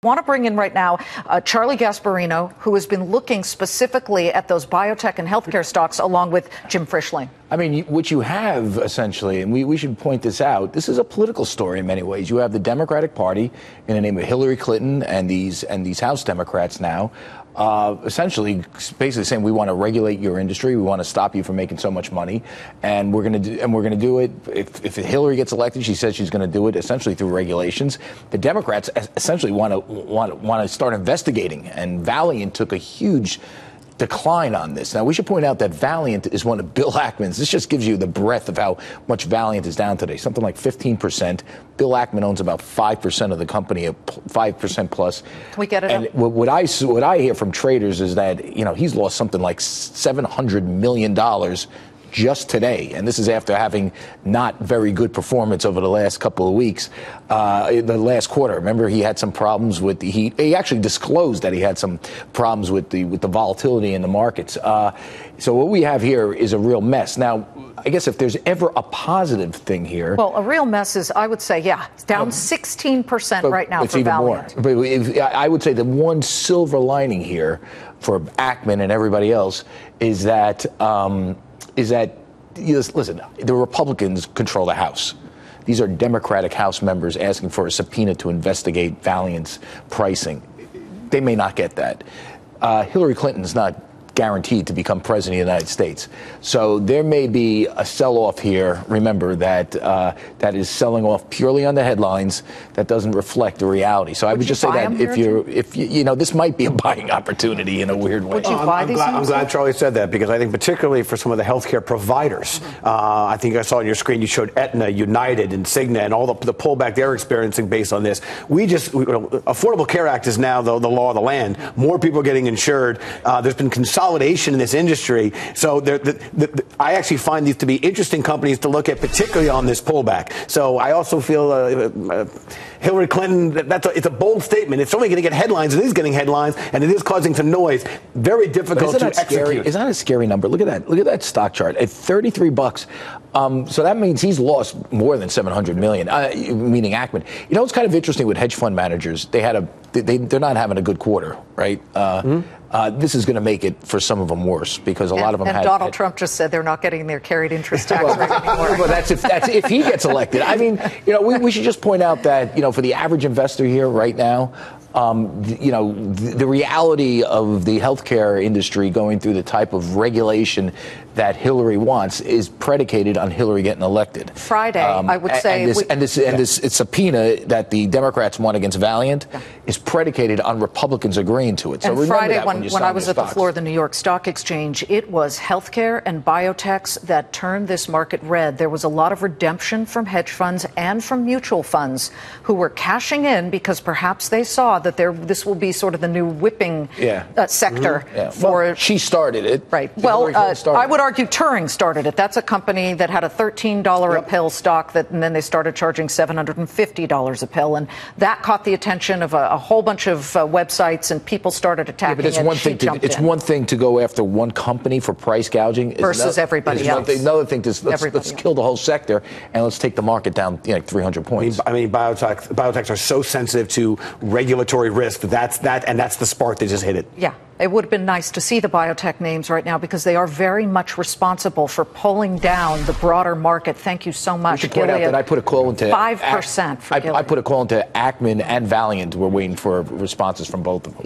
Want to bring in right now Charlie Gasparino, who has been looking specifically at those biotech and healthcare stocks, along with Jim Frischling. I mean, what you have essentially, and we should point this out, this is a political story in many ways. You have the Democratic Party in the name of Hillary Clinton and these House Democrats now, essentially basically saying we want to regulate your industry, we want to stop you from making so much money, and we're going to do it. If Hillary gets elected, she says she's going to do it essentially through regulations. The Democrats essentially want to start investigating, and Valeant took a huge decline on this. Now, we should point out that Valeant is one of Bill Ackman's. This just gives you the breadth of how much Valeant is down today, something like 15%. Bill Ackman owns about 5% of the company, 5% plus. Can we get it and up? What I hear from traders is that, he's lost something like $700 million just today, and this is after having not very good performance over the last couple of weeks, the last quarter. Remember, he had some problems with he actually disclosed that he had some problems with the volatility in the markets. So what we have here is a real mess. Now, I guess if there's ever a positive thing here, well, a real mess is, I would say, it's down 16% right now for Valeant. But I would say the one silver lining here for Ackman and everybody else is that. Listen, the Republicans control the House. These are Democratic House members asking for a subpoena to investigate Valeant's pricing. They may not get that. Hillary Clinton's not guaranteed to become president of the United States. So there may be a sell-off here, remember, that is selling off purely on the headlines that doesn't reflect the reality. So I would just say that if this might be a buying opportunity in a weird way. Would you buy these? I'm glad Charlie said that, because I think particularly for some of the healthcare providers, I think I saw on your screen you showed Aetna, United, and Cigna, and all the pullback they're experiencing based on this. Affordable Care Act is now the law of the land. More people are getting insured. There's been consolidation in this industry. So I actually find these to be interesting companies to look at, particularly on this pullback. So I also feel Hillary Clinton, it's a bold statement. It's only going to get headlines. It is getting headlines, and it is causing some noise. Very difficult to execute. Isn't that a scary number? Look at that. Look at that stock chart at $33. So that means he's lost more than $700 million, meaning Ackman. It's kind of interesting with hedge fund managers. They're not having a good quarter, right? This is going to make it for some of them worse, because a lot of them had. And Donald Trump just said they're not getting their carried interest tax rate anymore. Well, that's if he gets elected. I mean, we should just point out that for the average investor here right now, the reality of the healthcare industry going through the type of regulation that Hillary wants is predicated on Hillary getting elected. Friday, I would say. This subpoena that the Democrats won against Valeant is predicated on Republicans agreeing to it. So and Friday, when I was at the floor of the New York Stock Exchange, it was healthcare and biotechs that turned this market red. There was a lot of redemption from hedge funds and from mutual funds who were cashing in because perhaps they saw that this will be sort of the new whipping sector. Well, she started it. Right. Well, I would argue Turing started it. That's a company that had a $13 a pill stock and then they started charging $750 a pill. And that caught the attention of a whole bunch of websites, and people started attacking but it's one thing to go after one company for price gouging versus everybody else. Another thing, let's kill the whole sector and let's take the market down 300 points. I mean, biotechs are so sensitive to regulatory risk. That's the spark that just hit it. Yeah. It would have been nice to see the biotech names right now, because they are very much responsible for pulling down the broader market. Thank you so much, We should point out that I put a call into 5% for Gilead. I put a call into Ackman and Valeant. We're waiting for responses from both of them.